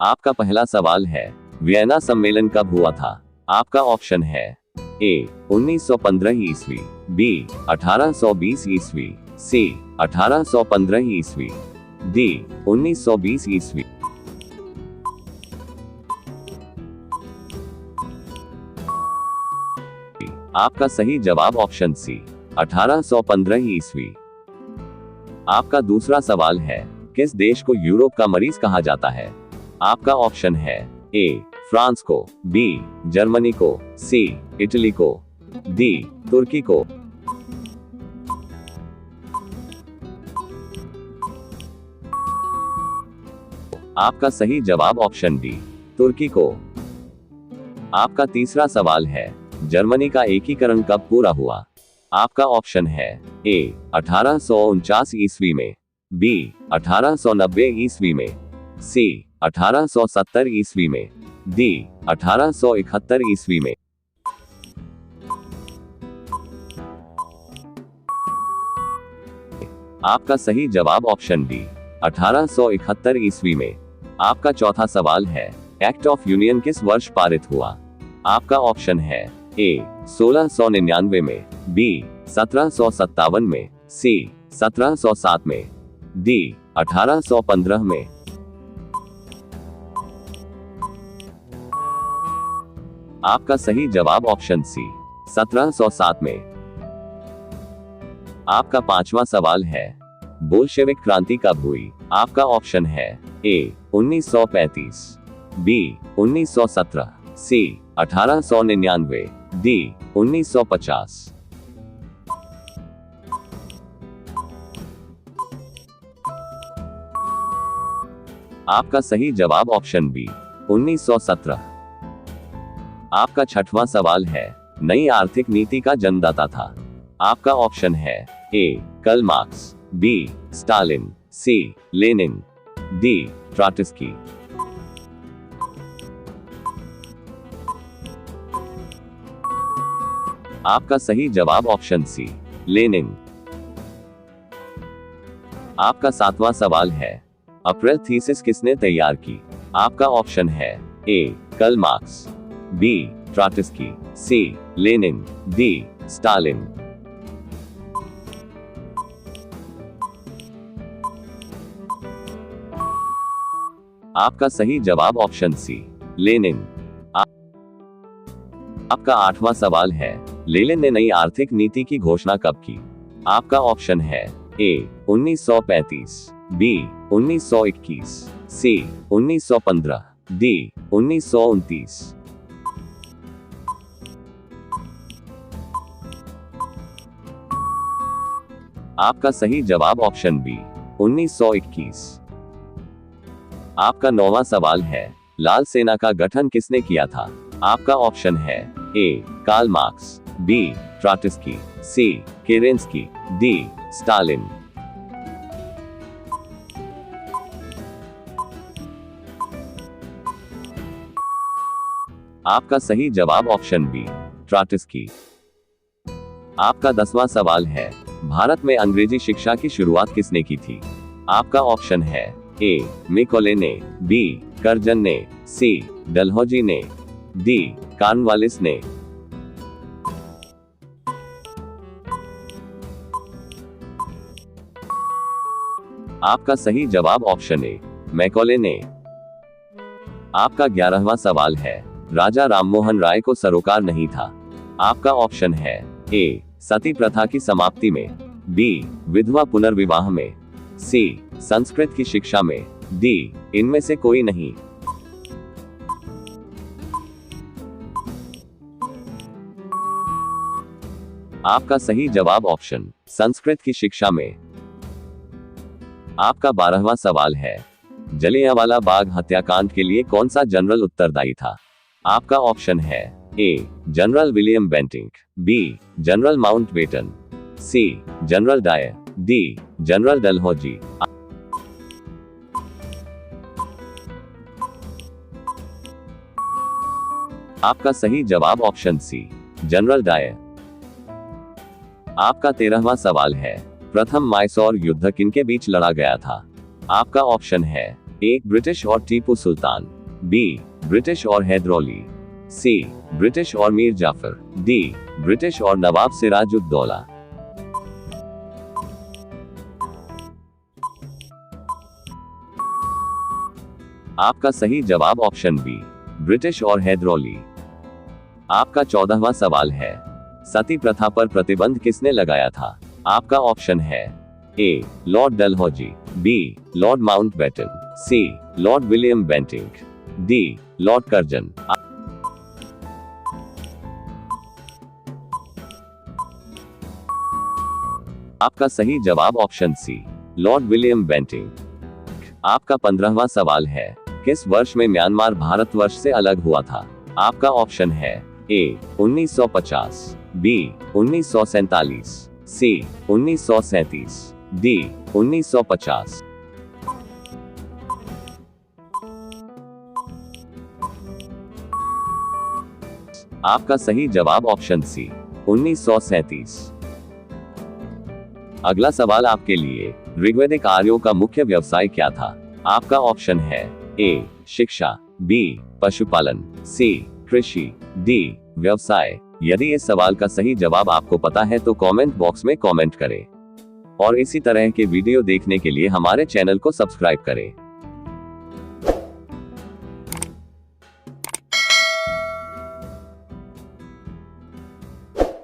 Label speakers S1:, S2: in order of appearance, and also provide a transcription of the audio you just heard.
S1: आपका पहला सवाल है, वियना सम्मेलन कब हुआ था? आपका ऑप्शन है ए 1915 ईस्वी, बी 1820 ईस्वी, सी 1815 ईस्वी, डी 1920 ईस्वी। आपका सही जवाब ऑप्शन सी 1815 ईस्वी। आपका दूसरा सवाल है, किस देश को यूरोप का मरीज कहा जाता है? आपका ऑप्शन है ए फ्रांस को, बी जर्मनी को, सी इटली को, डी तुर्की को। आपका सही जवाब ऑप्शन डी तुर्की को। आपका तीसरा सवाल है, जर्मनी का एकीकरण कब पूरा हुआ? आपका ऑप्शन है ए 1849 ईस्वी में, बी 1890 ईस्वी में, सी 1870 ईस्वी में, डी 1871 ईस्वी में। आपका सही जवाब ऑप्शन डी 1871 ईस्वी में। आपका चौथा सवाल है, एक्ट ऑफ यूनियन किस वर्ष पारित हुआ? आपका ऑप्शन है ए 1699 में, बी 1757 में, सी 1707 में, डी 1815 में। आपका सही जवाब ऑप्शन सी 1707 में। आपका पांचवा सवाल है, बोल्शेविक क्रांति कब हुई? आपका ऑप्शन है ए 1935, बी 1917, सी 1899, डी 1950। आपका सही जवाब ऑप्शन बी 1917। आपका छठवां सवाल है, नई आर्थिक नीति का जन्मदाता था? आपका ऑप्शन है A Karl Marx, B Stalin, C Lenin, D Trotsky. आपका सही जवाब ऑप्शन सी लेनिन। आपका सातवां सवाल है, अप्रैल थीसिस किसने तैयार की? आपका ऑप्शन है A Karl Marx, B Trotsky, C Lenin, D Stalin. आपका सही जवाब ऑप्शन सी लेनिन। आपका आठवां सवाल है, लेनिन ने नई आर्थिक नीति की घोषणा कब की? आपका ऑप्शन है ए 1935, बी 1921, सी 1915, डी 1929। आपका सही जवाब ऑप्शन बी 1921। आपका नौवां सवाल है, लाल सेना का गठन किसने किया था? आपका ऑप्शन है A Karl Marx, B Trotsky, C केरेंस्की, D Stalin. आपका सही जवाब ऑप्शन बी ट्रॉट्स्की। आपका 10वां सवाल है, भारत में अंग्रेजी शिक्षा की शुरुआत किसने की थी? आपका ऑप्शन है ए मैकॉले ने, बी कर्जन ने, सी डलहौजी ने, डी कॉर्नवालिस ने। आपका सही जवाब ऑप्शन ए मैकॉले ने। आपका 11वां सवाल है, राजा राममोहन राय को सरोकार नहीं था? आपका ऑप्शन है ए सती प्रथा की समाप्ति में, बी विधवा पुनर्विवाह में, सी संस्कृत की शिक्षा में, डी इनमें से कोई नहीं। आपका सही जवाब ऑप्शन संस्कृत की शिक्षा में। आपका 12वां सवाल है, जलियांवाला बाग हत्याकांड के लिए कौन सा जनरल उत्तरदायी था? आपका ऑप्शन है A general William Bentinck, B general Mountbatten, C general Dyer, D general Dalhousie. आपका सही जवाब ऑप्शन सी जनरल डायर। आपका 13वां सवाल है, प्रथम माइसौर युद्ध किनके बीच लड़ा गया था? आपका ऑप्शन है ए ब्रिटिश और टीपू सुल्तान, बी ब्रिटिश और हैदरौली, सी ब्रिटिश और मीर जाफर, डी ब्रिटिश और नवाब सिराजुद्दौला। आपका सही जवाब ऑप्शन बी ब्रिटिश और हैदरौली। आपका 14वां सवाल है, सती प्रथा पर प्रतिबंध किसने लगाया था? आपका ऑप्शन है A Lord Dalhousie, B Lord Mountbatten, C Lord William Bentinck, D Lord Curzon. आपका सही जवाब option C Lord William Bentinck. आपका 15वां सवाल है, किस वर्ष में म्यांमार भारतवर्ष से अलग हुआ था? आपका ऑप्शन है ए 1950, बी 1947, सी 1937, डी 1950। आपका सही जवाब ऑप्शन सी 1937। अगला सवाल आपके लिए, ऋग्वैदिक आर्यों का मुख्य व्यवसाय क्या था? आपका ऑप्शन है ए शिक्षा, बी पशुपालन, सी कृषि, डी व्यवसाय। यदि इस सवाल का सही जवाब आपको पता है तो कमेंट बॉक्स में कमेंट करें और इसी तरह के वीडियो देखने के लिए हमारे चैनल को सब्सक्राइब करें।